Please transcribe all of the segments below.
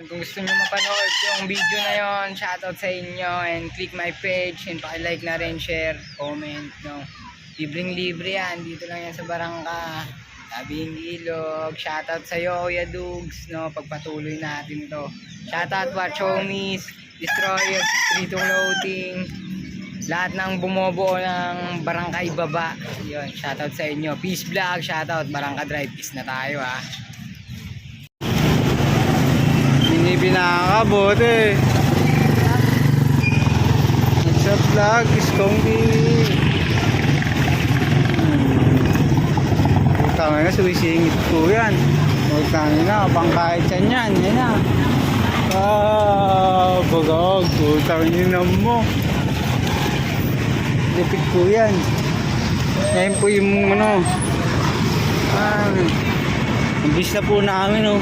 Kung gusto nyo mapanood yung video na yon, shoutout sa inyo and click my page and paki-like na rin, share, comment, no. Libreng-libre yan, dito lang yan sa Barangka, Tabing Ilog. Shoutout sa iyo, Kuya Dugs, no, pagpatuloy natin to. Shoutout Watch Homies, Destroyer, Street Clothing, lahat ng bumubuo ng Barangkay Baba. Yun, shoutout sa inyo. Peace Vlog, shoutout Barangka Drive. Peace na tayo ha. Hindi pinakabote. Sa vlog, Iskong TV. Putang na, suwisingit po yan. Putang na, pang kahit saan yan. Yan na. Bagag. Putang na mo. Lipit po yan. Ngayon po yung ano. Nabis na po namin oh.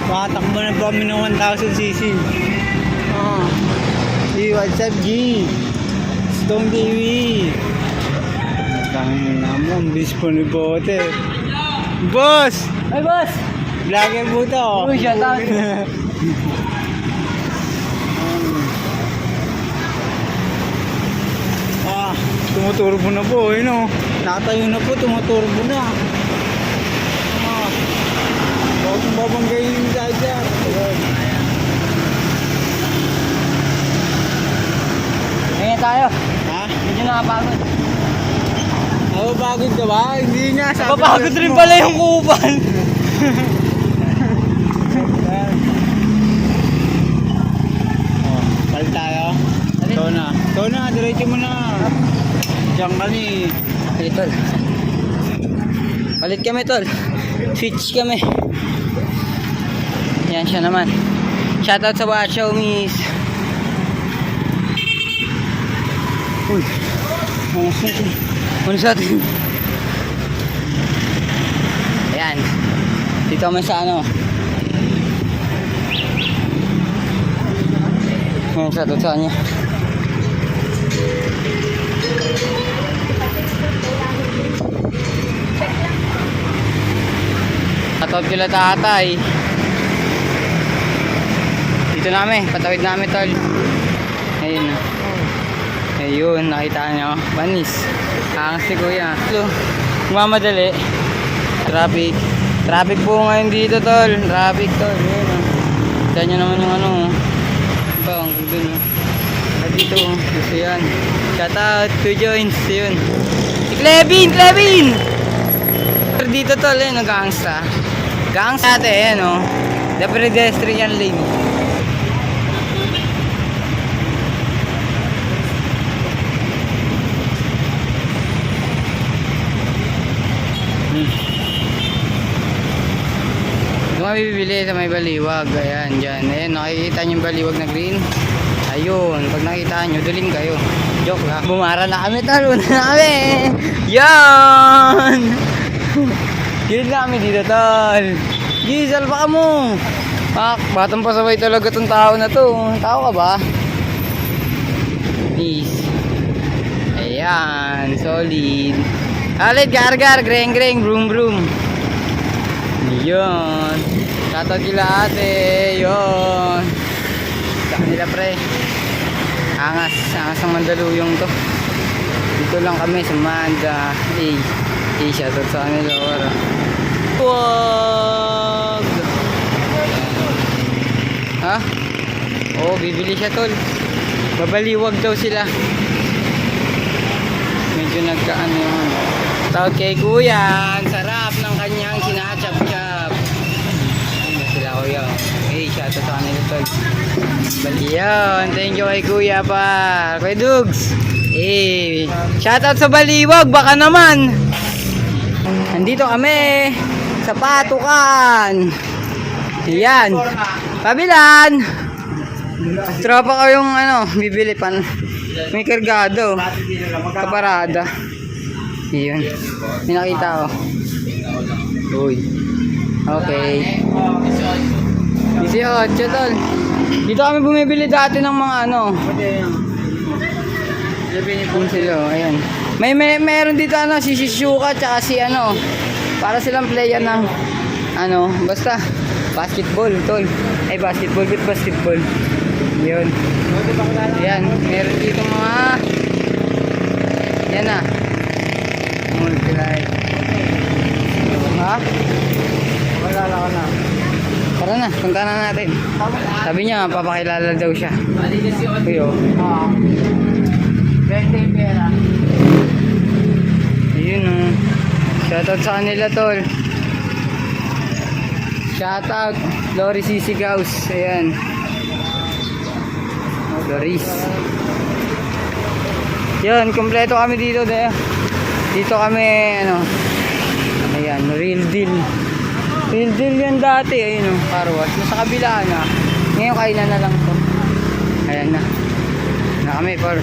Makatakbo na po kami ng 1,000cc. Hey, what's up G? Stone TV. Tangin na mo, ang bis po ni Bote. Boss! Ay boss! Vlogger po to. Uy, shoutout. Tumuturbo na po, yun o. Nakatayo na po, tumuturbo na. Huwag mong babanggayin yung charger. Ngayon tayo. Ha? Medyo nakapagod. Napapagod ka ba? Hindi nga. Napapagod rin pala yung kupal. Palit tayo. Ito na, diretso mo na. Diyan ka ni. Palit tol. Palit kami tol. Switch kami. Yan siya naman. Shoutout sa Watch Homies. Uy. Ano sa atin? Ayan. Dito kami sa ano. Ayan, shoutout sa kanya. Shoutout kila tatay. Dito namin, patawid namin tol. Ayun. Ayun, nakita nyo. Banis. Angas ni kuya. Mamadali. Traffic. Traffic po ngayon dito tol. Traffic tol. Ayun. Kita nyo naman yung ano. Ito, hanggang dun. At dito, gusto yan. Shoutout, 2 joints. Yun. Si Clevin! Clevin! Dito tol, eh, nag-gangsta. Gangsta natin, no? The pedestrian lane. Doon kami bibili sa may baliwag. Ayan, dyan. Ayan, nakikita nyo yung baliwag na green. Ayun, pag nakita nyo, duling kayo. Joke lang. Bumara na kami, talo na kami. Yan! Gilid na kami dito, tol. Gisal, baka mo. Batang pasaway talaga tong tao na to. Tao ka ba? Peace. Ayan, solid. Alit, gargar, greng, greng, broom, broom. Yun. Shoutout kila ate. Yun. Sa kanila pre. Angas ang Mandaluyong to. Dito lang kami sa Manda. Shoutout sa kanila. Wag. Ha? Oo, bibili siya tol. Babaliwag daw sila. Medyo nagkaano yung tawag kay kuya. Ang sarap ng kanyang sinachap-chap. Ayun na sila kuya. Hey, shoutout sa kanila tol. Baliyon. Thank you kay kuya pa. Kuya Dugs. Hey, shoutout sa Baliwag. Baka naman. Nandito kami sa Patukan. Yan. Pabilan. Tropa ko yung ano, bibili pan. May kargado. Kaparada. Yun. May nakita ko. Uy. Okay. 18 tol. Dito kami bumibili dati ng mga ano. Kung sila, ayan. Meron dito ano, si Shizuka tsaka si ano. Para silang player ng ano, basta Basketball, tol. Ay, basketball with basketball. Yun. Ayan, meron dito mga... Yan na. Multi-light. Ha? Magalala ka na. Tara na, punta na natin. Sabi niya, papakilala daw siya. Kuyo. Oo. 20 pera. Ayun o. Shoutout sa kanila, tol. Shoutout, Loris Sisigaws. Ayan. Loris. Yun, kompleto kami dito. Dito kami, ano. Ayan, real deal. Real deal yan dati. Ayun o, car wash. Nasa kabila na. Ngayon kainan na lang to. Ayan na. Na kami, par.